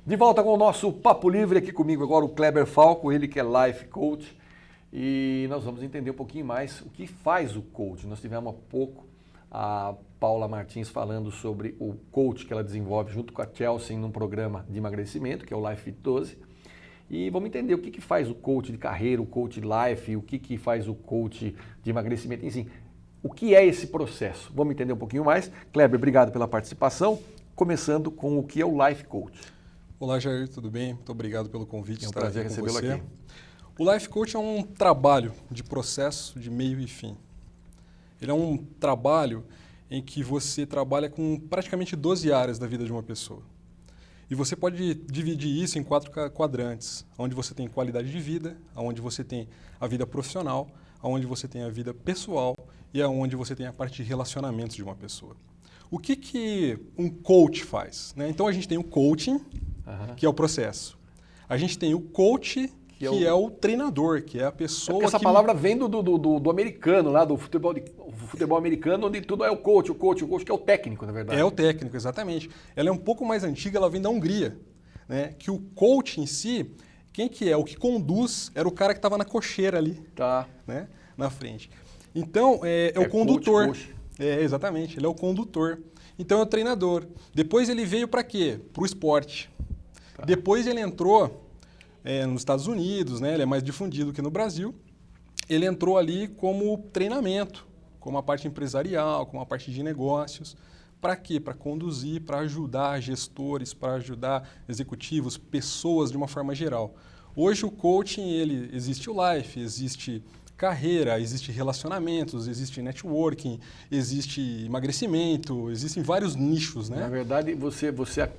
De volta com o nosso Papo Livre, aqui comigo agora o Kleber Falco, ele que é Life Coach. E nós vamos entender um pouquinho mais o que faz o coach. Nós tivemos há pouco a Paula Martins falando sobre o coach que ela desenvolve junto com a Chelsea num programa de emagrecimento, que é o Life Fit 12. E vamos entender o que faz o coach de carreira, o coach de life, o que faz o coach de emagrecimento, enfim. O que é esse processo? Vamos entender um pouquinho mais. Kleber, obrigado pela participação. Começando com o que é o Life Coach. Olá, Jair, tudo bem? Muito obrigado pelo convite. É um prazer recebê-lo aqui. O Life Coach é um trabalho de processo de meio e fim. Ele é um trabalho em que você trabalha com praticamente 12 áreas da vida de uma pessoa. E você pode dividir isso em 4 quadrantes, onde você tem qualidade de vida, onde você tem a vida profissional, onde você tem a vida pessoal e onde você tem a parte de relacionamentos de uma pessoa. O que um coach faz? Né? Então a gente tem o coaching, que é o processo. A gente tem o coach, que é o treinador, que é a pessoa essa palavra vem do americano, lá do futebol americano, onde tudo é o coach que é o técnico, na verdade. É o técnico, exatamente. Ela é um pouco mais antiga, ela vem da Hungria, né? Que o coach em si, quem que é? O que conduz era o cara que estava na cocheira ali, né? Na frente. Então, é o condutor. Coach. Exatamente, ele é o condutor. Então é o treinador. Depois ele veio para quê? Para o esporte. Depois ele entrou nos Estados Unidos, né? Ele é mais difundido que no Brasil. Ele entrou ali como treinamento, como a parte empresarial, como a parte de negócios. Para quê? Para conduzir, para ajudar gestores, para ajudar executivos, pessoas de uma forma geral. Hoje o coaching, existe o life, existe carreira, existe relacionamentos, existe networking, existe emagrecimento, existem vários nichos, né? Na verdade,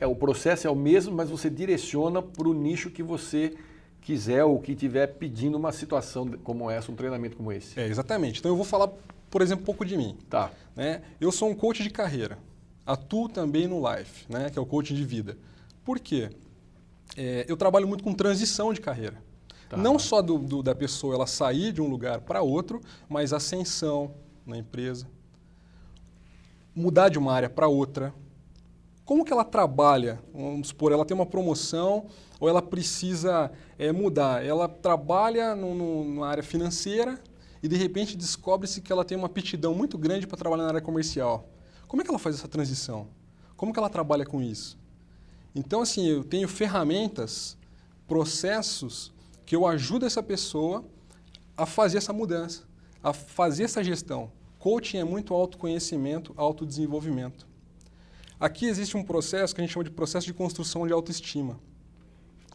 o processo é o mesmo, mas você direciona para o nicho que você quiser ou que estiver pedindo uma situação como essa, um treinamento como esse. Exatamente. Então eu vou falar, por exemplo, um pouco de mim. Tá. Né? Eu sou um coach de carreira, atuo também no Life, né? Que é o coaching de vida. Por quê? Eu trabalho muito com transição de carreira. Não só da pessoa ela sair de um lugar para outro, mas ascensão na empresa, mudar de uma área para outra. Como que ela trabalha? Vamos supor, ela tem uma promoção ou ela precisa mudar. Ela trabalha numa área financeira e de repente descobre-se que ela tem uma aptidão muito grande para trabalhar na área comercial. Como é que ela faz essa transição? Como que ela trabalha com isso? Então, assim, eu tenho ferramentas, processos que eu ajudo essa pessoa a fazer essa mudança, a fazer essa gestão. Coaching é muito autoconhecimento, autodesenvolvimento. Aqui existe um processo que a gente chama de processo de construção de autoestima.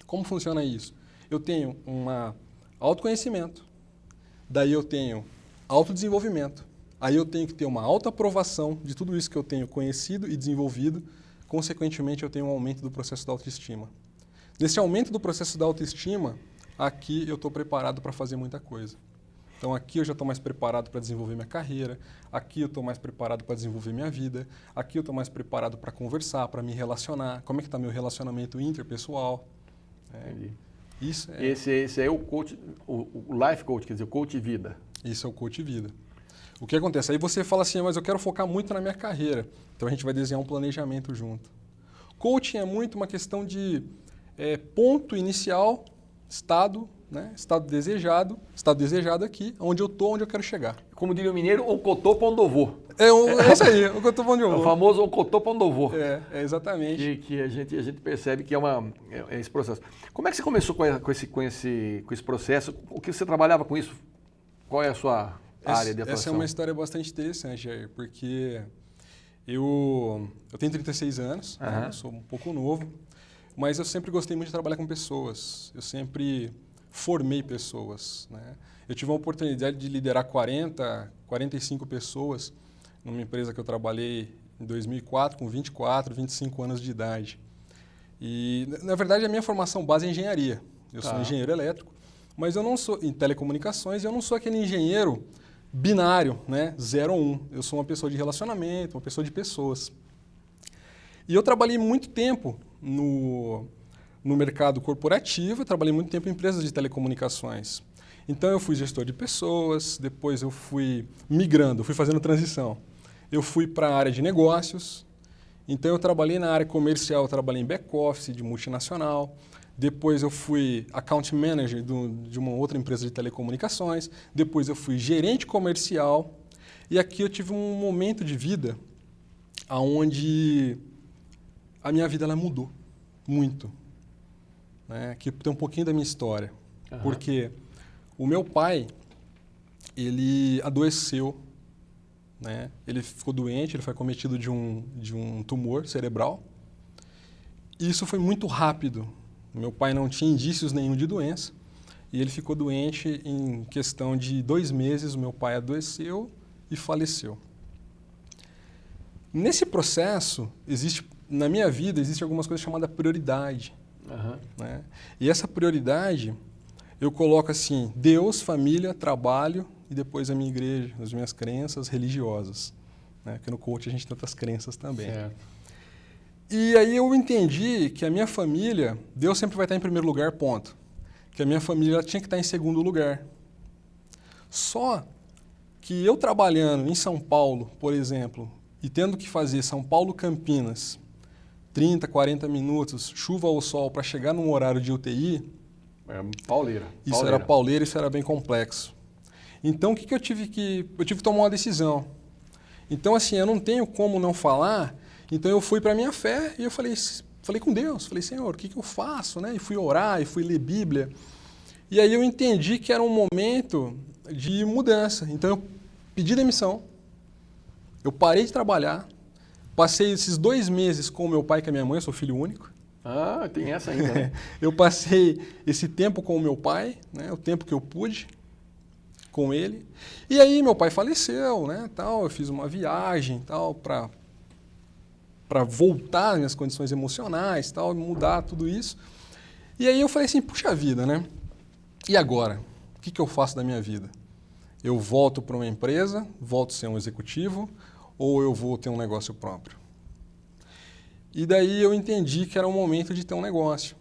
Como funciona isso? Eu tenho um autoconhecimento, daí eu tenho autodesenvolvimento, aí eu tenho que ter uma autoaprovação de tudo isso que eu tenho conhecido e desenvolvido, consequentemente eu tenho um aumento do processo da autoestima. Nesse aumento do processo da autoestima, aqui eu estou preparado para fazer muita coisa. Então aqui eu já estou mais preparado para desenvolver minha carreira, aqui eu estou mais preparado para desenvolver minha vida, aqui eu estou mais preparado para conversar, para me relacionar, como é que está meu relacionamento interpessoal. Entendi. Isso Esse é o coach, o life coach, quer dizer, o coach vida. Isso é o coach vida. O que acontece? Aí você fala assim, mas eu quero focar muito na minha carreira. Então a gente vai desenhar um planejamento junto. Coaching é muito uma questão de ponto inicial, estado, né? Estado desejado aqui, onde eu estou, onde eu quero chegar. Como diria o mineiro, o cotô pra onde eu vou. É isso aí, o cotô pra onde eu vou. O famoso o cotô pra onde eu vou. Exatamente. Que a gente percebe que é esse processo. Como é que você começou com esse processo? O que você trabalhava com isso? Qual é a sua área de atuação? Essa é uma história bastante interessante, Jair, porque eu tenho 36 anos, né? Sou um pouco novo, mas eu sempre gostei muito de trabalhar com pessoas. Eu sempre formei pessoas, né? Eu tive a oportunidade de liderar 45 pessoas numa empresa que eu trabalhei em 2004, com 25 anos de idade. E, na verdade, a minha formação base é engenharia. Eu sou engenheiro elétrico, mas eu não sou em telecomunicações, eu não sou aquele engenheiro binário, né? 0 ou 1. Eu sou uma pessoa de relacionamento, uma pessoa de pessoas. E eu trabalhei muito tempo no mercado corporativo, eu trabalhei muito tempo em empresas de telecomunicações. Então eu fui gestor de pessoas, depois eu fui migrando, fui fazendo transição. Eu fui para a área de negócios Então eu trabalhei na área comercial, eu trabalhei em back-office de multinacional. Depois eu fui account manager de uma outra empresa de telecomunicações. Depois eu fui gerente comercial. E aqui eu tive um momento de vida onde a minha vida ela mudou muito. Né? Aqui tem um pouquinho da minha história. Uhum. Porque o meu pai, ele adoeceu. Né? Ele ficou doente, ele foi acometido de um tumor cerebral. E isso foi muito rápido. Meu pai não tinha indícios nenhum de doença e ele ficou doente em questão de 2 meses. O meu pai adoeceu e faleceu. Nesse processo, na minha vida, existe algumas coisas chamadas prioridade. Uhum. Né? E essa prioridade, eu coloco assim, Deus, família, trabalho e depois a minha igreja, as minhas crenças religiosas. Né? Porque no coach a gente tem outras crenças também. Certo. E aí eu entendi que a minha família, Deus sempre vai estar em primeiro lugar, ponto. Que a minha família tinha que estar em segundo lugar. Só que eu trabalhando em São Paulo, por exemplo, e tendo que fazer São Paulo-Campinas, 30, 40 minutos, chuva ou sol, para chegar num horário de UTI... Pauleira. Isso era pauleira, isso era bem complexo. Então, o que eu tive que tomar uma decisão. Então, assim, eu não tenho como não falar... Então eu fui para a minha fé e eu falei com Deus, falei, Senhor, o que eu faço? Né? E fui orar, e fui ler Bíblia. E aí eu entendi que era um momento de mudança. Então eu pedi demissão, eu parei de trabalhar, passei esses 2 meses com o meu pai e com a minha mãe, eu sou filho único. Ah, tem essa ainda, né? Eu passei esse tempo com o meu pai, né? O tempo que eu pude com ele. E aí meu pai faleceu, né? Tal, eu fiz uma viagem tal, para voltar às minhas condições emocionais, tal, mudar tudo isso. E aí eu falei assim, puxa vida, né? E agora? O que eu faço da minha vida? Eu volto para uma empresa, volto a ser um executivo, ou eu vou ter um negócio próprio? E daí eu entendi que era o momento de ter um negócio.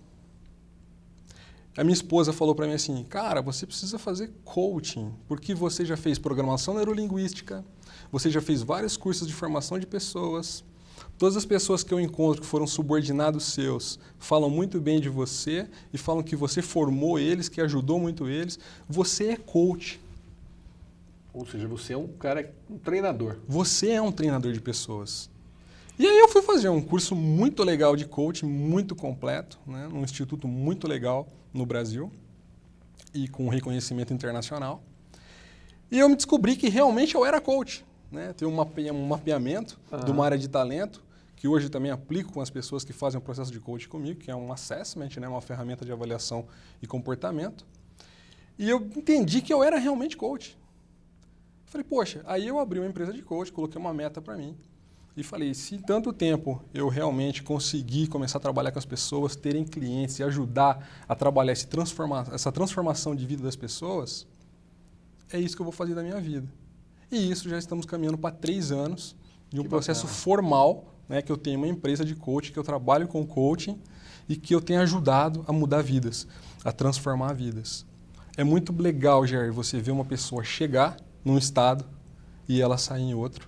A minha esposa falou para mim assim, cara, você precisa fazer coaching, porque você já fez programação neurolinguística, você já fez vários cursos de formação de pessoas. Todas as pessoas que eu encontro que foram subordinados seus falam muito bem de você e falam que você formou eles, que ajudou muito eles. Você é coach. Ou seja, você é um cara, um treinador. Você é um treinador de pessoas. E aí eu fui fazer um curso muito legal de coaching, muito completo, né, num instituto muito legal no Brasil e com reconhecimento internacional. E eu me descobri que realmente eu era coach. Né? Tem um mapeamento de uma área de talento, que hoje também aplico com as pessoas que fazem o processo de coaching comigo, que é um assessment, né? Uma ferramenta de avaliação e comportamento. E eu entendi que eu era realmente coach. Falei, poxa, aí eu abri uma empresa de coach, coloquei uma meta para mim. E falei, se em tanto tempo eu realmente conseguir começar a trabalhar com as pessoas, terem clientes e ajudar a trabalhar essa transformação de vida das pessoas, é isso que eu vou fazer da minha vida. E isso já estamos caminhando para 3 anos de um processo formal, né, que eu tenho uma empresa de coaching, que eu trabalho com coaching e que eu tenho ajudado a mudar vidas, a transformar vidas. É muito legal, Jair, você ver uma pessoa chegar num estado e ela sair em outro.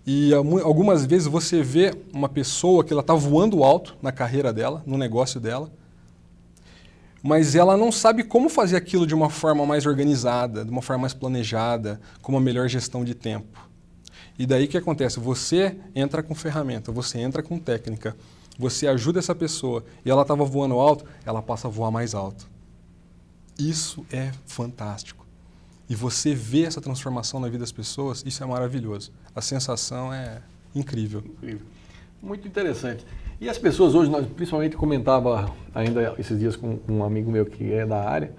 E algumas vezes você vê uma pessoa que ela está voando alto na carreira dela, no negócio dela, mas ela não sabe como fazer aquilo de uma forma mais organizada, de uma forma mais planejada, com uma melhor gestão de tempo. E daí o que acontece? Você entra com ferramenta, você entra com técnica, você ajuda essa pessoa e ela estava voando alto, ela passa a voar mais alto. Isso é fantástico. E você vê essa transformação na vida das pessoas, isso é maravilhoso. A sensação é incrível. Incrível. Muito interessante. E as pessoas hoje, nós principalmente comentava ainda esses dias com um amigo meu que é da área,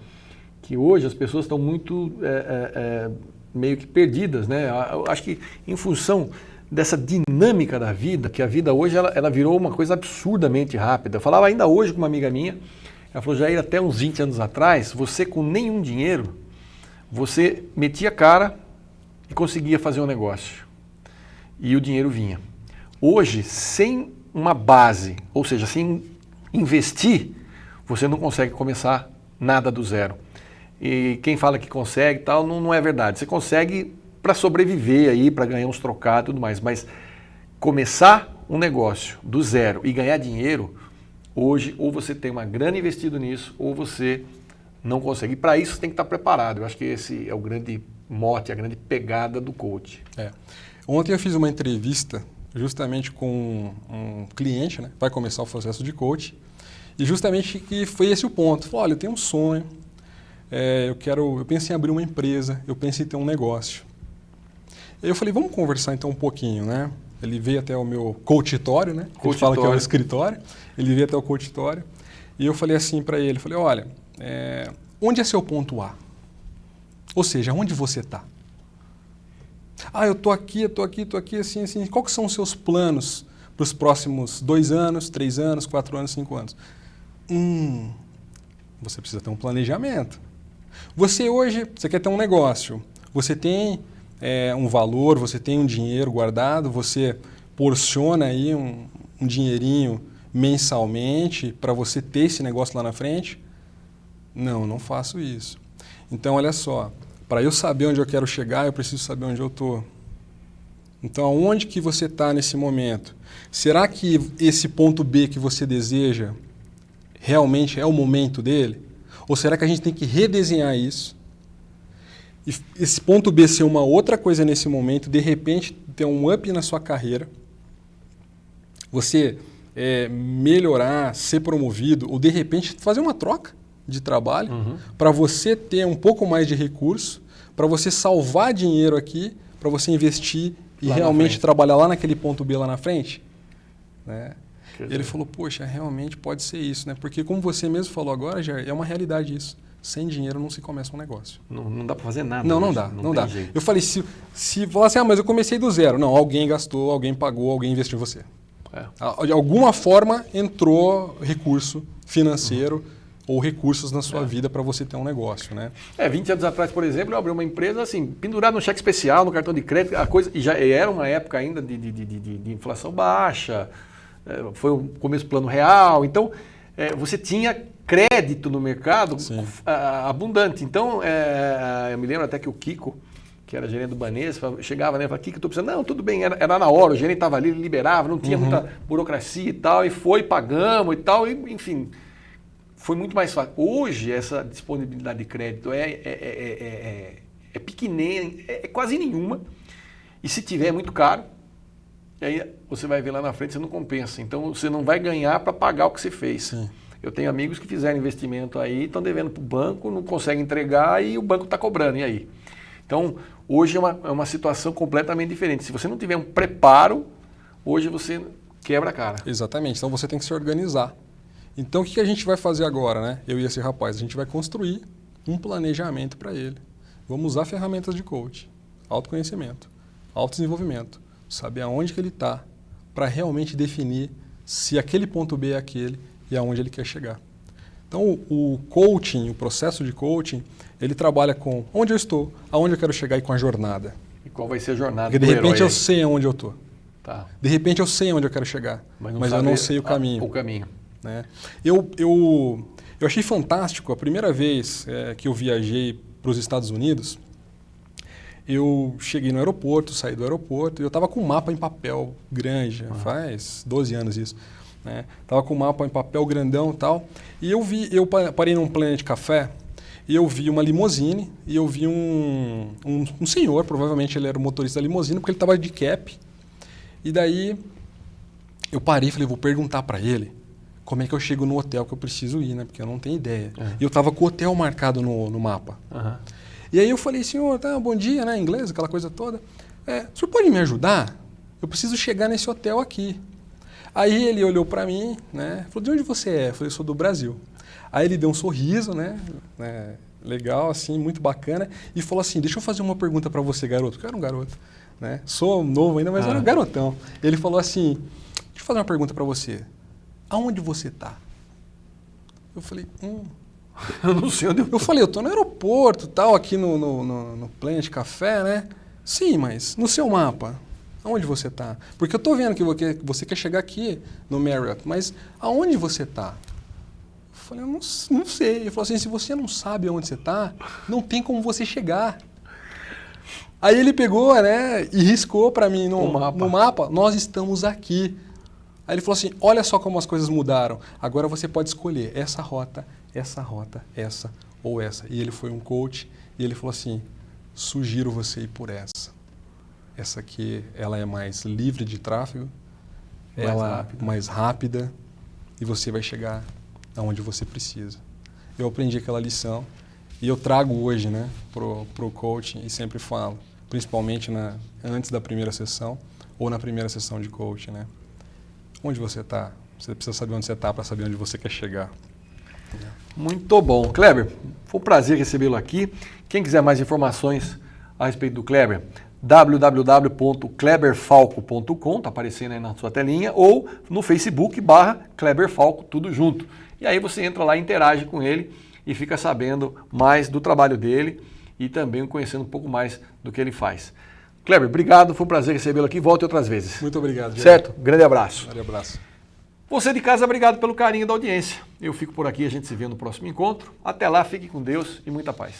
que hoje as pessoas estão muito meio que perdidas, né? Eu acho que em função dessa dinâmica da vida, que a vida hoje ela virou uma coisa absurdamente rápida. Eu falava ainda hoje com uma amiga minha, ela falou, Jair, até uns 20 anos atrás, você com nenhum dinheiro, você metia a cara e conseguia fazer um negócio. E o dinheiro vinha. Hoje, sem uma base, ou seja, sem investir, você não consegue começar nada do zero. E quem fala que consegue tal, não é verdade. Você consegue para sobreviver aí, para ganhar uns trocados e tudo mais, mas começar um negócio do zero e ganhar dinheiro, hoje ou você tem uma grana investido nisso ou você não consegue. E para isso você tem que estar preparado. Eu acho que esse é o grande mote, a grande pegada do coach. Ontem eu fiz uma entrevista justamente com um cliente, né? Vai começar o processo de coach. E justamente que foi esse o ponto. Falou, olha, eu tenho um sonho, eu penso em abrir uma empresa, eu penso em ter um negócio. E eu falei, vamos conversar então um pouquinho, né? Ele veio até o meu coachitório, né? A gente fala que é o escritório. Ele veio até o coachitório. E eu falei assim para ele, falei, olha, onde é seu ponto A? Ou seja, onde você está? Eu tô aqui, assim, assim. Qual que são os seus planos para os próximos 2 anos, 3 anos, 4 anos, 5 anos? Você precisa ter um planejamento. Você hoje, você quer ter um negócio, você tem um valor, você tem um dinheiro guardado, você porciona aí um dinheirinho mensalmente para você ter esse negócio lá na frente? Não faço isso. Então, olha só, para eu saber onde eu quero chegar, eu preciso saber onde eu estou. Então, aonde que você está nesse momento? Será que esse ponto B que você deseja realmente é o momento dele? Ou será que a gente tem que redesenhar isso? E esse ponto B ser uma outra coisa nesse momento, de repente ter um up na sua carreira, você melhorar, ser promovido, ou de repente fazer uma troca de trabalho para você ter um pouco mais de recurso, para você salvar dinheiro aqui, para você investir e realmente trabalhar lá naquele ponto B lá na frente. Né? Ele falou, poxa, realmente pode ser isso, né? Porque como você mesmo falou agora, já é uma realidade isso. Sem dinheiro não se começa um negócio. Não dá para fazer nada. Não dá. Jeito. Eu falei, se falar assim, mas eu comecei do zero. Não, alguém gastou, alguém pagou, alguém investiu em você. De alguma forma entrou recurso financeiro ou recursos na sua vida para você ter um negócio, né? 20 anos atrás, por exemplo, eu abri uma empresa assim, pendurada no cheque especial, no cartão de crédito, a coisa, e já era uma época ainda de inflação baixa, foi o começo do plano real, então você tinha crédito no mercado abundante. Então, eu me lembro até que o Kiko, que era gerente do Banês, chegava, né, falava, Kiko, eu tô precisando, não, tudo bem, era na hora, o gerente estava ali, ele liberava, não tinha muita burocracia e tal, e pagamos e tal, e, enfim... Foi muito mais fácil. Hoje, essa disponibilidade de crédito é pequena, é quase nenhuma. E se tiver, é muito caro. E aí você vai ver lá na frente, você não compensa. Então, você não vai ganhar para pagar o que você fez. Sim. Eu tenho amigos que fizeram investimento aí, estão devendo para o banco, não conseguem entregar e o banco está cobrando. E aí? Então, hoje é uma situação completamente diferente. Se você não tiver um preparo, hoje você quebra a cara. Exatamente. Então, você tem que se organizar. Então, o que a gente vai fazer agora, né? Eu e esse rapaz, a gente vai construir um planejamento para ele. Vamos usar ferramentas de coach, autoconhecimento, autodesenvolvimento, saber aonde que ele está, para realmente definir se aquele ponto B é aquele e aonde ele quer chegar. Então, o coaching, o processo de coaching, ele trabalha com onde eu estou, aonde eu quero chegar e com a jornada. E qual vai ser a jornada? Porque de repente eu sei aonde eu estou. Tá. De repente eu sei onde eu quero chegar, mas eu não sei o caminho. O caminho. Né? Eu achei fantástico, a primeira vez que eu viajei para os Estados Unidos, eu cheguei no aeroporto, saí do aeroporto, e eu estava com um mapa em papel grande, faz 12 anos isso. Né? Tava com um mapa em papel grandão e tal, e eu parei num Planet Café, e eu vi uma limusine, e eu vi um senhor, provavelmente ele era o motorista da limusine, porque ele estava de cap, e daí eu parei e falei, vou perguntar para ele como é que eu chego no hotel que eu preciso ir, né? Porque eu não tenho ideia. E eu estava com o hotel marcado no mapa. E aí eu falei, senhor, bom dia, né? Inglês, aquela coisa toda. O senhor pode me ajudar? Eu preciso chegar nesse hotel aqui. Aí ele olhou para mim, né? Falou, de onde você é? Eu falei, eu sou do Brasil. Aí ele deu um sorriso, né? Legal, assim, muito bacana. E falou assim, deixa eu fazer uma pergunta para você, garoto. Porque eu era um garoto, né? Sou novo ainda, mas era um garotão. Ele falou assim, deixa eu fazer uma pergunta para você. Aonde você está? Eu falei, eu não sei onde eu tô. Eu falei, eu estou no aeroporto, tal, aqui no Planet Café, né? Sim, mas no seu mapa, aonde você está? Porque eu estou vendo que você quer chegar aqui no Marriott, mas aonde você está? Eu falei, eu não sei. Ele falou assim, se você não sabe aonde você está, não tem como você chegar. Aí ele pegou, né, e riscou para mim no mapa, nós estamos aqui. Aí ele falou assim, olha só como as coisas mudaram. Agora você pode escolher essa rota, essa ou essa. E ele foi um coach e ele falou assim, sugiro você ir por essa. Essa aqui, ela é mais livre de tráfego, mais rápida e você vai chegar aonde você precisa. Eu aprendi aquela lição e eu trago hoje, né, pro coaching e sempre falo, principalmente antes da primeira sessão ou na primeira sessão de coaching, né? Onde você está? Você precisa saber onde você está para saber onde você quer chegar. Muito bom. Kleber, foi um prazer recebê-lo aqui. Quem quiser mais informações a respeito do Kleber, www.kleberfalco.com, está aparecendo aí na sua telinha, ou no Facebook /KleberFalco, tudo junto. E aí você entra lá, interage com ele e fica sabendo mais do trabalho dele e também conhecendo um pouco mais do que ele faz. Kleber, obrigado, foi um prazer recebê-lo aqui, volte outras vezes. Muito obrigado. Diego. Certo? Grande abraço. Grande abraço. Você de casa, obrigado pelo carinho da audiência. Eu fico por aqui, a gente se vê no próximo encontro. Até lá, fique com Deus e muita paz.